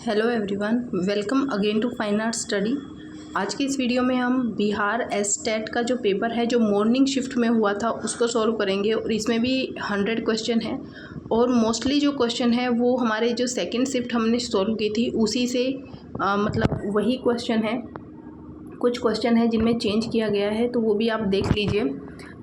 Hello everyone, welcome again to fine art study. आज की इस वीडियो में हम बिहार एसटेट का जो पेपर है जो मॉर्निंग शिफ्ट में हुआ था उसको सॉल्व करेंगे और इसमें भी 100 क्वेश्चन है और मोस्टली जो क्वेश्चन है वो हमारे जो सेकंड शिफ्ट हमने सॉल्व की थी उसी से मतलब वही क्वेश्चन है। कुछ क्वेश्चन है जिनमें चेंज किया गया है तो वो भी आप देख लीजिए।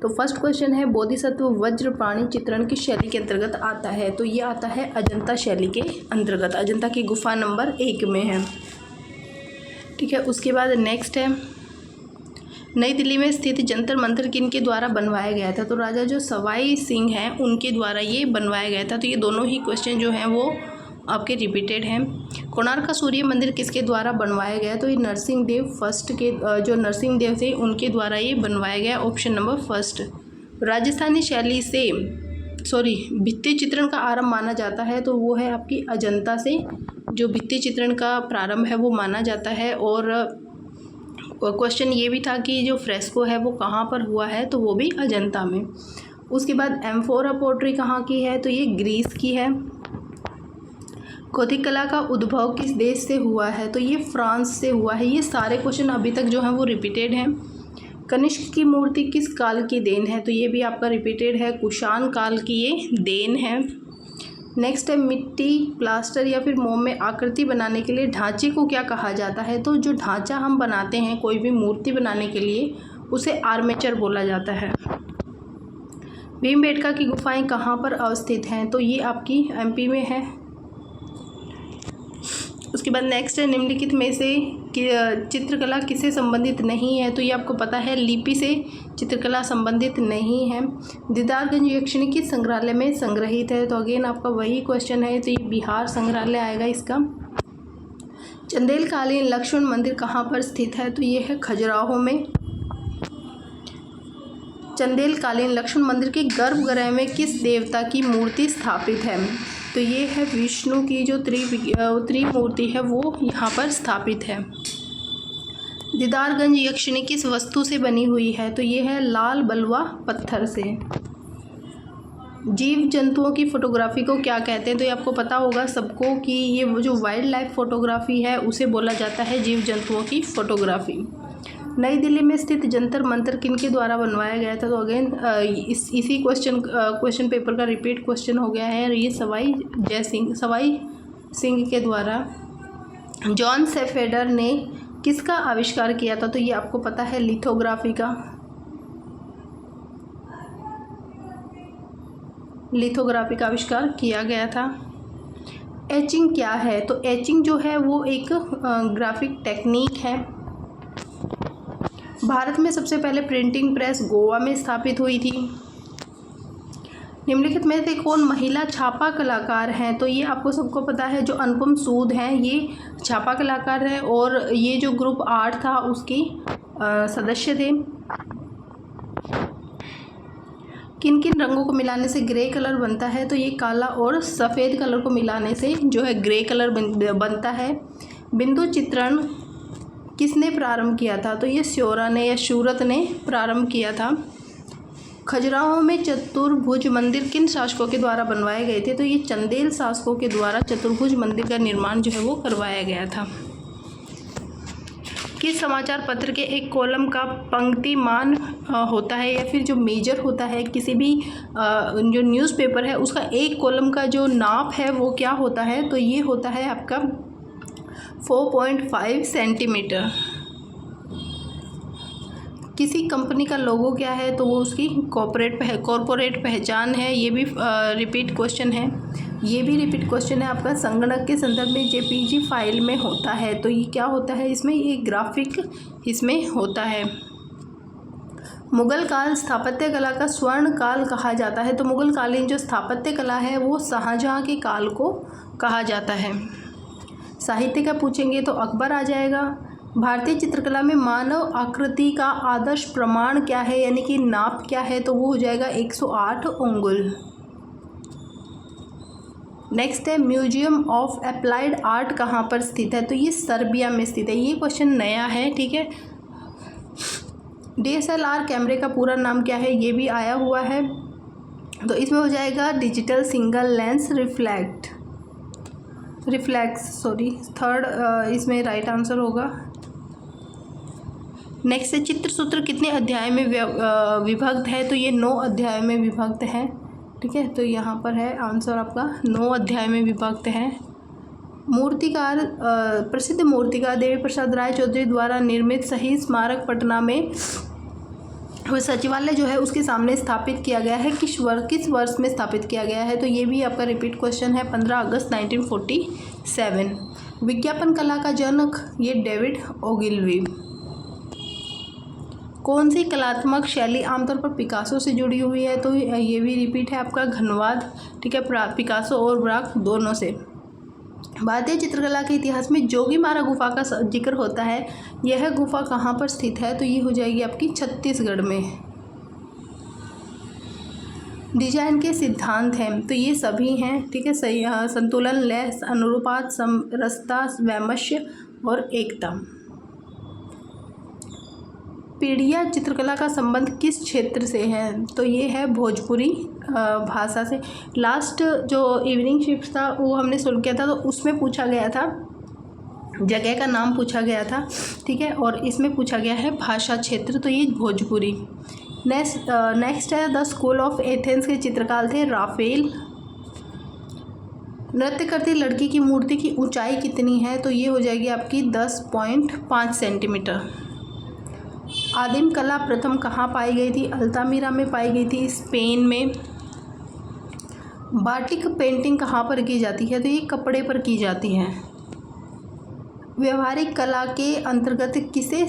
तो फर्स्ट क्वेश्चन है बोधिसत्व वज्रपाणी चित्रण की शैली के अंतर्गत आता है, तो ये आता है अजंता शैली के अंतर्गत। अजंता की गुफा नंबर 1 में है, ठीक है। उसके बाद नेक्स्ट है नई दिल्ली में स्थित जंतर मंतर किनके द्वारा बनवाया गया था, तो राजा जो सवाई सिंह हैं उनके द्वारा ये बनवाया गया था। तो ये दोनों ही क्वेश्चन जो हैं वो आपके रिपीटेड हैं। कोणार्क का सूर्य मंदिर किसके द्वारा बनवाया गया, तो ये नरसिंह देव फर्स्ट के जो नरसिंह देव थे उनके द्वारा ये बनवाया गया, ऑप्शन नंबर फर्स्ट। राजस्थानी शैली से भित्ति चित्रण का आरंभ माना जाता है, तो वो है आपकी अजंता से जो भित्ति चित्रण का प्रारंभ है वो माना जाता है। और क्वेश्चन ये भी था कि जो फ्रेस्को है वो कहाँ पर हुआ है, तो वो भी अजंता में। उसके बाद एम्फोरा पोट्री कहाँ की है, तो ये ग्रीस की है। गौथिक कला का उद्भव किस देश से हुआ है, तो ये फ्रांस से हुआ है। ये सारे क्वेश्चन अभी तक जो हैं वो रिपीटेड हैं। कनिष्क की मूर्ति किस काल की देन है, तो ये भी आपका रिपीटेड है, कुषाण काल की ये देन है। नेक्स्ट है मिट्टी, प्लास्टर या फिर मोम में आकृति बनाने के लिए ढांचे को क्या कहा जाता है, तो जो ढांचा हम बनाते हैं कोई भी मूर्ति बनाने के लिए उसे आर्मेचर बोला जाता है। भीमबेटका की गुफाएं कहाँ पर अवस्थित हैं, तो ये आपकी एमपी में है। उसके बाद नेक्स्ट है निम्नलिखित में से चित्रकला किससे संबंधित नहीं है, तो ये आपको पता है लिपि से चित्रकला संबंधित नहीं है। दीदारगंज यक्षिणी किस संग्रहालय में संग्रहित है, तो अगेन आपका वही क्वेश्चन है, तो ये बिहार संग्रहालय आएगा इसका। चंदेलकालीन लक्ष्मण मंदिर कहाँ पर स्थित है, तो ये है खजुराहो में। चंदेलकालीन लक्ष्मण मंदिर के गर्भगृह में किस देवता की मूर्ति स्थापित है, तो ये है विष्णु की जो त्रिमूर्ति है वो यहाँ पर स्थापित है। दीदारगंज यक्षिणी किस वस्तु से बनी हुई है, तो ये है लाल बलुआ पत्थर से। जीव जंतुओं की फोटोग्राफी को क्या कहते हैं, तो ये आपको पता होगा सबको कि ये जो वाइल्ड लाइफ फोटोग्राफी है उसे बोला जाता है जीव जंतुओं की फोटोग्राफी। नई दिल्ली में स्थित जंतर मंतर किनके द्वारा बनवाया गया था, तो अगेन इसी क्वेश्चन पेपर का रिपीट क्वेश्चन हो गया है। ये सवाई सिंह के द्वारा। जॉन सेफेडर ने किसका आविष्कार किया था, तो ये आपको पता है लिथोग्राफी का। लिथोग्राफी का आविष्कार किया गया था। एचिंग क्या है, तो एचिंग जो है वो एक ग्राफिक टेक्निक है। भारत में सबसे पहले प्रिंटिंग प्रेस गोवा में स्थापित हुई थी। निम्नलिखित में से कौन महिला छापा कलाकार हैं, तो ये आपको सबको पता है जो अनुपम सूद हैं ये छापा कलाकार हैं और ये जो ग्रुप 8 था उसकी सदस्य थे। किन किन रंगों को मिलाने से ग्रे कलर बनता है, तो ये काला और सफ़ेद कलर को मिलाने से जो है ग्रे कलर बनता है। बिंदु चित्रण किसने प्रारंभ किया था, तो ये स्योरा ने या शूरत ने प्रारंभ किया था। खजुराहो में चतुर्भुज मंदिर किन शासकों के द्वारा बनवाए गए थे, तो ये चंदेल शासकों के द्वारा चतुर्भुज मंदिर का निर्माण जो है वो करवाया गया था। किस समाचार पत्र के एक कॉलम का पंक्तिमान होता है या फिर जो मेजर होता है किसी भी जो न्यूज़पेपर है उसका एक कॉलम का जो नाप है वो क्या होता है, तो ये होता है आपका 4.5 सेंटीमीटर। किसी कंपनी का लोगो क्या है, तो वो उसकी कॉरपोरेट पहचान है। ये भी रिपीट क्वेश्चन है। ये भी रिपीट क्वेश्चन है आपका संगणक के संदर्भ में जेपीजी फाइल में होता है, तो ये क्या होता है इसमें, ये ग्राफिक इसमें होता है। मुगल काल स्थापत्य कला का स्वर्ण काल कहा जाता है, तो मुगल कालीन जो स्थापत्य कला है वो शाहजहाँ के काल को कहा जाता है। साहित्य का पूछेंगे तो अकबर आ जाएगा। भारतीय चित्रकला में मानव आकृति का आदर्श प्रमाण क्या है यानी कि नाप क्या है, तो वो हो जाएगा 108 अंगुल। नेक्स्ट है म्यूजियम ऑफ अप्लाइड आर्ट कहाँ पर स्थित है, तो ये सर्बिया में स्थित है। ये क्वेश्चन नया है, ठीक है। DSLR कैमरे का पूरा नाम क्या है, ये भी आया हुआ है, तो इसमें हो जाएगा digital single lens reflect. Third इसमें राइट आंसर होगा। नेक्स्ट है चित्र सूत्र कितने अध्याय में विभक्त है, तो ये 9 अध्याय में विभक्त है। ठीक है, तो यहाँ पर है आंसर आपका 9 अध्याय में विभक्त है। मूर्तिकार प्रसिद्ध मूर्तिकार देवी प्रसाद राय चौधरी द्वारा निर्मित शहीद स्मारक पटना में सचिवालय जो है उसके सामने स्थापित किया गया है, किस वर्ष में स्थापित किया गया है, तो ये भी आपका रिपीट क्वेश्चन है, 15 अगस्त 1947। विज्ञापन कला का जनक ये डेविड ओगिलवी। कौन सी कलात्मक शैली आमतौर पर पिकासो से जुड़ी हुई है, तो ये भी रिपीट है आपका घनवाद। ठीक है, पिकासो और ब्राक दोनों से। भारतीय चित्रकला के इतिहास में जोगीमारा गुफा का जिक्र होता है, यह गुफा कहाँ पर स्थित है, तो ये हो जाएगी आपकी छत्तीसगढ़ में। डिजाइन के सिद्धांत हैं, तो ये सभी हैं। ठीक है, सही संतुलन, लय, अनुरूपात, समरसता, वैमनस्य और एकता। पीढ़िया चित्रकला का संबंध किस क्षेत्र से है, तो ये है भोजपुरी भाषा से। लास्ट जो इवनिंग शिफ्ट था वो हमने सोल्व किया था, तो उसमें पूछा गया था, जगह का नाम पूछा गया था। ठीक है, और इसमें पूछा गया है भाषा क्षेत्र, तो ये भोजपुरी। नेक्स्ट है द स्कूल ऑफ एथेंस के चित्रकार थे राफेल। नृत्य करती लड़की की मूर्ति की ऊंचाई कितनी है, तो ये हो जाएगी आपकी 10.5 सेंटीमीटर। आदिम कला प्रथम कहाँ पाई गई थी, अल्तामिरा में पाई गई थी, स्पेन में। बाटिक पेंटिंग कहाँ पर की जाती है, तो ये कपड़े पर की जाती है। व्यवहारिक कला के अंतर्गत किसे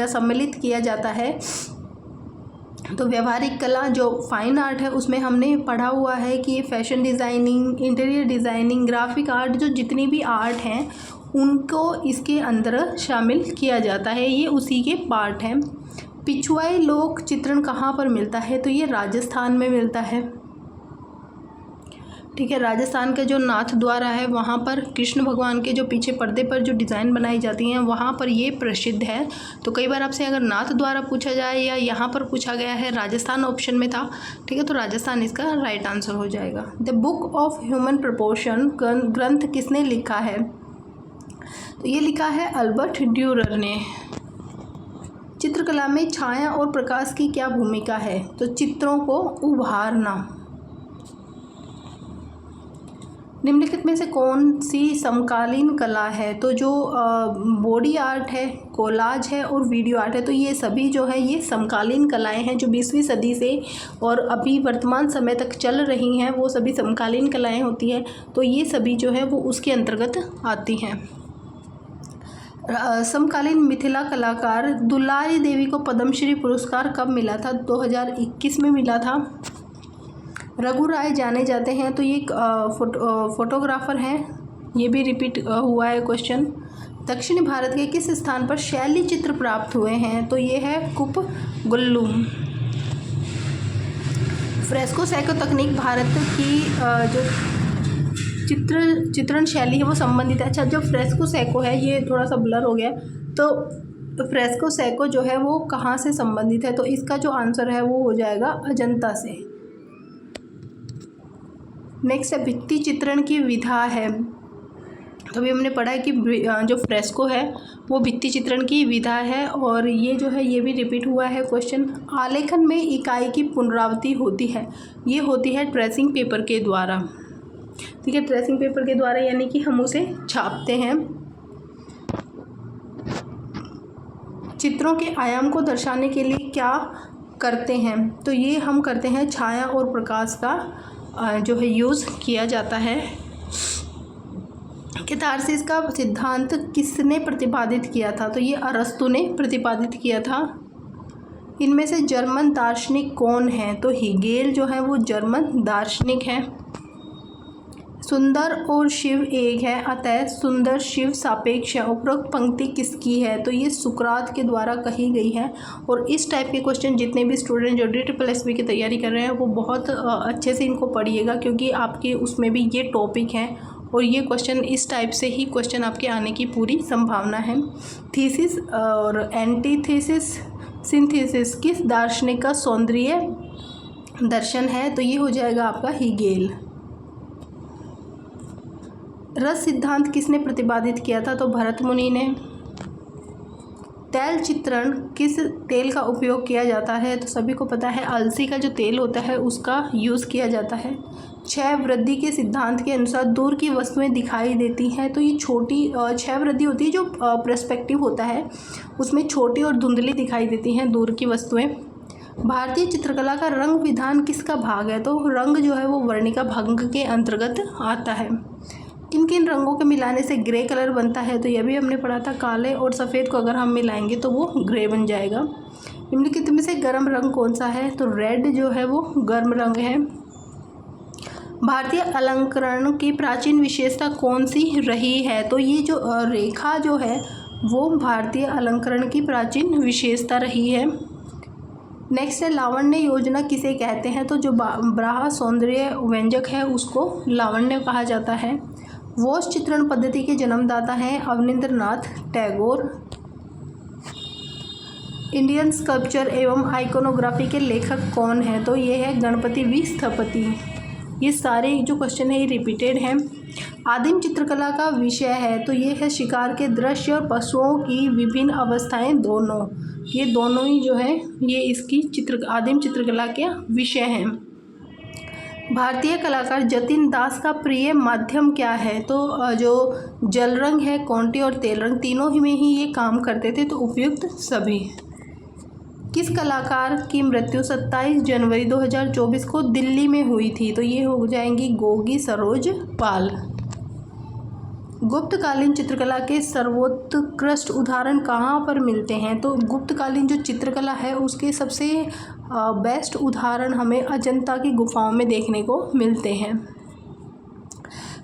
सम्मिलित किया जाता है, तो व्यवहारिक कला जो फाइन आर्ट है उसमें हमने पढ़ा हुआ है कि ये fashion designing, interior designing, graphic art, जो जितनी भी आर्ट हैं उनको इसके अंदर शामिल किया जाता है, ये उसी के पार्ट हैं। पिछुआई लोक चित्रण कहाँ पर मिलता है, तो ये राजस्थान में मिलता है। ठीक है, राजस्थान का जो नाथ द्वारा है वहाँ पर कृष्ण भगवान के जो पीछे पर्दे पर जो डिज़ाइन बनाई जाती हैं वहाँ पर ये प्रसिद्ध है। तो कई बार आपसे अगर नाथ द्वारा पूछा जाए या यहाँ पर पूछा गया है, राजस्थान ऑप्शन में था। ठीक है, तो राजस्थान इसका राइट आंसर हो जाएगा। The book of human proportion ग्रंथ किसने लिखा है, तो ये लिखा है अल्बर्ट ड्यूरर ने। चित्रकला में छाया और प्रकाश की क्या भूमिका है, तो चित्रों को उभारना। निम्नलिखित में से कौन सी समकालीन कला है, तो जो बॉडी आर्ट है, कोलाज है और वीडियो आर्ट है, तो ये सभी जो है ये समकालीन कलाएं हैं जो 20वीं सदी से और अभी वर्तमान समय तक चल रही हैं, वो सभी समकालीन कलाएं होती हैं। तो ये सभी जो है वो उसके अंतर्गत आती हैं। समकालीन मिथिला कलाकार दुलारी देवी को पद्मश्री पुरस्कार कब मिला था, 2021 में मिला था। रघु राय जाने जाते हैं, तो ये फोटोग्राफर हैं, ये भी रिपीट हुआ है क्वेश्चन। दक्षिणी भारत के किस स्थान पर शैली चित्र प्राप्त हुए हैं, तो ये है कुपगुल्लू। फ्रेस्को सैको तकनीक भारत की जो चित्रण शैली है वो संबंधित है। अच्छा, जो फ्रेस्को सैको है ये थोड़ा सा ब्लर हो गया, तो फ्रेस्को सैको जो है वो कहाँ से संबंधित है, तो इसका जो आंसर है वो हो जाएगा अजंता से। नेक्स्ट है भित्ति चित्रण की विधा है, तो अभी हमने पढ़ा है कि जो फ्रेस्को है वो भित्ति चित्रण की विधा है, और ये जो है ये भी रिपीट हुआ है क्वेश्चन। आलेखन में इकाई की पुनरावृत्ति होती है, ये होती है ट्रेसिंग पेपर के द्वारा। ठीक है, ट्रेसिंग पेपर के द्वारा यानी कि हम उसे छापते हैं। चित्रों के आयाम को दर्शाने के लिए क्या करते हैं, तो ये हम करते हैं छाया और प्रकाश का जो है यूज़ किया जाता है। कैथारसिस का सिद्धांत किसने प्रतिपादित किया था, तो ये अरस्तु ने प्रतिपादित किया था। इनमें से जर्मन दार्शनिक कौन है, तो हीगेल जो है वो जर्मन दार्शनिक है। सुंदर और शिव एक है, अतः सुंदर शिव सापेक्ष है। उपरोक्त पंक्ति किसकी है, तो ये सुकरात के द्वारा कही गई है। और इस टाइप के क्वेश्चन जितने भी स्टूडेंट जो DSSB की तैयारी कर रहे हैं वो बहुत अच्छे से इनको पढ़िएगा, क्योंकि आपके उसमें भी ये टॉपिक है और ये क्वेश्चन इस टाइप से ही क्वेश्चन आपके आने की पूरी संभावना है। थीसिस और एंटीथेसिस सिंथेसिस किस दार्शनिक का सौंदर्य दर्शन है, तो ये हो जाएगा आपका हीगेल। रस सिद्धांत किसने प्रतिपादित किया था? तो भरत मुनि ने। तेल चित्रण किस तेल का उपयोग किया जाता है? तो सभी को पता है अलसी का जो तेल होता है उसका यूज़ किया जाता है। क्षय वृद्धि के सिद्धांत के अनुसार दूर की वस्तुएं दिखाई देती हैं, तो ये छोटी क्षय वृद्धि होती है जो पर्सपेक्टिव होता है उसमें छोटी और धुंधली दिखाई देती हैं दूर की वस्तुएं। भारतीय चित्रकला का रंग विधान किसका भाग है? तो रंग जो है वो वर्णिका भंग के अंतर्गत आता है। किन किन रंगों के मिलाने से ग्रे कलर बनता है? तो यह भी हमने पढ़ा था, काले और सफ़ेद को अगर हम मिलाएंगे तो वो ग्रे बन जाएगा। निम्नलिखित में से गर्म रंग कौन सा है? तो रेड जो है वो गर्म रंग है। भारतीय अलंकरण की प्राचीन विशेषता कौन सी रही है? तो ये जो रेखा जो है वो भारतीय अलंकरण की प्राचीन विशेषता रही है। नेक्स्ट है लावण्य योजना किसे कहते हैं? तो जो ब्राह सौंदर्य व्यंजक है उसको लावण्य कहा जाता है। वॉश चित्रण पद्धति के जन्मदाता हैं अवनींद्रनाथ टैगोर। इंडियन स्कल्पचर एवं आइकोनोग्राफी के लेखक कौन है? तो ये है गणपति वी स्थपति। ये सारे जो क्वेश्चन है ये रिपीटेड हैं। आदिम चित्रकला का विषय है तो ये है शिकार के दृश्य और पशुओं की विभिन्न अवस्थाएं दोनों। ये दोनों ही जो है ये इसकी आदिम चित्रकला के विषय हैं। भारतीय कलाकार जतिन दास का प्रिय माध्यम क्या है? तो जो जल रंग है, कॉन्टी और तेल रंग तीनों ही में ही ये काम करते थे, तो उपयुक्त सभी। किस कलाकार की मृत्यु 27 जनवरी 2024 को दिल्ली में हुई थी? तो ये हो जाएंगी गोगी सरोज पाल। गुप्तकालीन चित्रकला के सर्वोत्कृष्ट उदाहरण कहाँ पर मिलते हैं? तो गुप्तकालीन जो चित्रकला है उसके सबसे बेस्ट उदाहरण हमें अजंता की गुफाओं में देखने को मिलते हैं।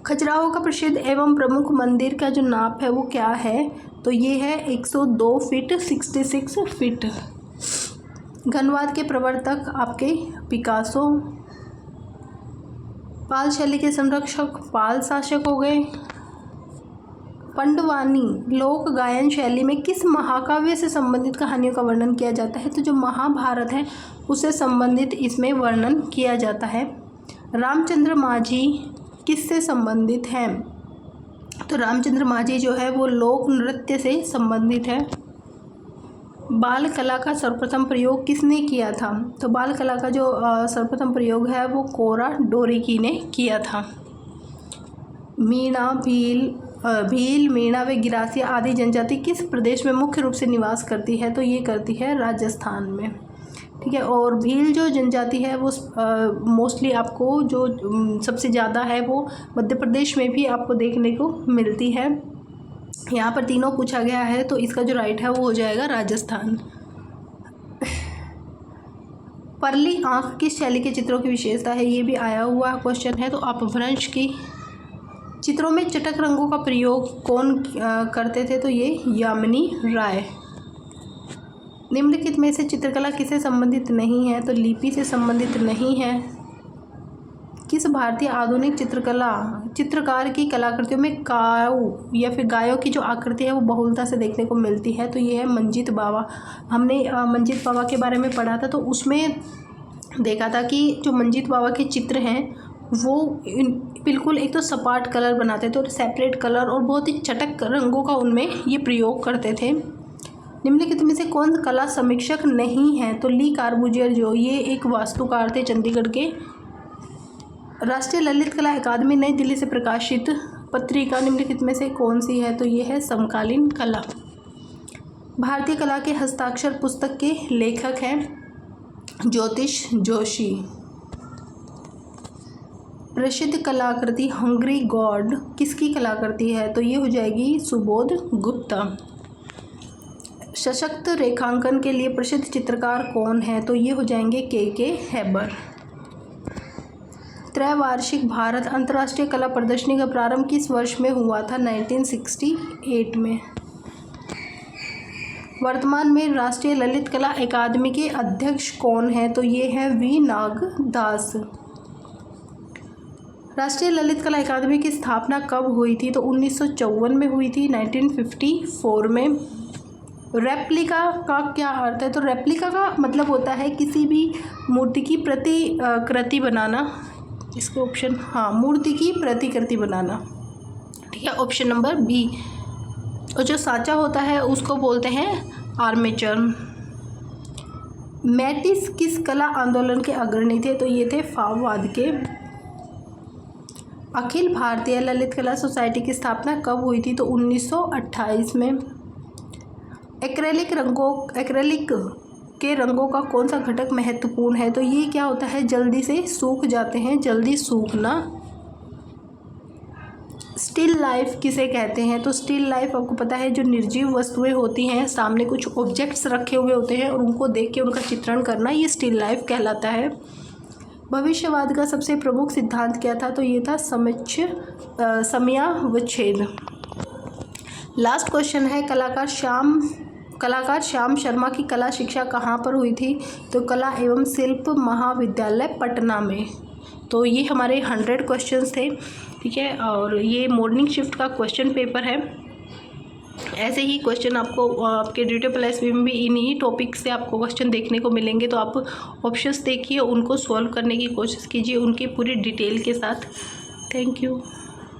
खजुराहो का प्रसिद्ध एवं प्रमुख मंदिर का जो नाप है वो क्या है? तो ये है 102 फीट 66 फीट। घनवाद के प्रवर्तक आपके पिकासो। पाल शैली के संरक्षक पाल शासक हो गए। पंडवानी लोक गायन शैली में किस महाकाव्य से संबंधित कहानियों का वर्णन किया जाता है? तो जो महाभारत है उससे संबंधित इसमें वर्णन किया जाता है। रामचंद्र माझी किससे संबंधित हैं? तो रामचंद्र माझी जो है वो लोक नृत्य से संबंधित है। बाल कला का सर्वप्रथम प्रयोग किसने किया था? तो बाल कला का जो सर्वप्रथम प्रयोग है वो कोरा डोरिकी ने किया था। मीणा भील मीणा व गिरासिया आदि जनजाति किस प्रदेश में मुख्य रूप से निवास करती है? तो ये करती है राजस्थान में। ठीक है, और भील जो जनजाति है वो मोस्टली आपको जो सबसे ज़्यादा है वो मध्य प्रदेश में भी आपको देखने को मिलती है। यहाँ पर तीनों पूछा गया है तो इसका जो राइट है वो हो जाएगा राजस्थान। परली आँख किस शैली के चित्रों की विशेषता है? ये भी आया हुआ क्वेश्चन है। तो अपभ्रंश की। चित्रों में चटक रंगों का प्रयोग कौन करते थे? तो ये यामिनी राय। निम्नलिखित में से चित्रकला किससे संबंधित नहीं है? तो लिपि से संबंधित नहीं है। किस भारतीय आधुनिक चित्रकार की कलाकृतियों में काऊ या फिर गायों की जो आकृति है वो बहुलता से देखने को मिलती है? तो ये है मंजीत बावा। हमने मंजीत बावा के बारे में पढ़ा था तो उसमें देखा था कि जो मंजीत बावा के चित्र हैं वो बिल्कुल एक तो सपाट कलर बनाते थे और सेपरेट कलर और बहुत ही चटक रंगों का उनमें ये प्रयोग करते थे। निम्नलिखित में से कौन कला समीक्षक नहीं है? तो ली कार्बूजियर जो ये एक वास्तुकार थे चंडीगढ़ के। राष्ट्रीय ललित कला अकादमी नई दिल्ली से प्रकाशित पत्रिका निम्नलिखित में से कौन सी है? तो ये है समकालीन कला। भारतीय कला के हस्ताक्षर पुस्तक के लेखक हैं ज्योतिष जोशी। प्रसिद्ध कलाकृति हंग्री गॉड किसकी कलाकृति है? तो ये हो जाएगी सुबोध गुप्ता। सशक्त रेखांकन के लिए प्रसिद्ध चित्रकार कौन है? तो ये हो जाएंगे के हैबर। त्रैवार्षिक भारत अंतर्राष्ट्रीय कला प्रदर्शनी का प्रारंभ किस वर्ष में हुआ था? 1968 में। वर्तमान में राष्ट्रीय ललित कला अकादमी के अध्यक्ष कौन है? तो ये है वी नागदास। राष्ट्रीय ललित कला अकादमी की स्थापना कब हुई थी? तो 1954 में हुई थी, 1954 में। रेप्लिका का क्या अर्थ है? तो रेप्लिका का मतलब होता है किसी भी मूर्ति की प्रतिकृति बनाना। इसका ऑप्शन हाँ, मूर्ति की प्रतिकृति बनाना। ठीक है, ऑप्शन नंबर बी। और जो सांचा होता है उसको बोलते हैं आर्मेचर। मैटिस किस कला आंदोलन के अग्रणी थे? तो ये थे फाववाद के। अखिल भारतीय ललित कला सोसाइटी की स्थापना कब हुई थी? तो 1928 में। एक्रेलिक के रंगों का कौन सा घटक महत्वपूर्ण है? तो ये क्या होता है, जल्दी से सूख जाते हैं, जल्दी सूखना। स्टिल लाइफ किसे कहते हैं? तो स्टिल लाइफ आपको पता है जो निर्जीव वस्तुएं होती हैं, सामने कुछ ऑब्जेक्ट्स रखे हुए होते हैं और उनको देख के उनका चित्रण करना, ये स्टिल लाइफ कहलाता है। भविष्यवाद का सबसे प्रमुख सिद्धांत क्या था? तो ये था समयावच्छेद। लास्ट क्वेश्चन है, कलाकार श्याम शर्मा की कला शिक्षा कहाँ पर हुई थी? तो कला एवं शिल्प महाविद्यालय पटना में। तो ये हमारे 100 क्वेश्चंस थे, ठीक है, और ये मॉर्निंग शिफ्ट का क्वेश्चन पेपर है। ऐसे ही क्वेश्चन आपको आपके DTPLSB में भी इन्हीं टॉपिक से आपको क्वेश्चन देखने को मिलेंगे। तो आप ऑप्शंस देखिए, उनको सॉल्व करने की कोशिश कीजिए उनकी पूरी डिटेल के साथ। Thank you.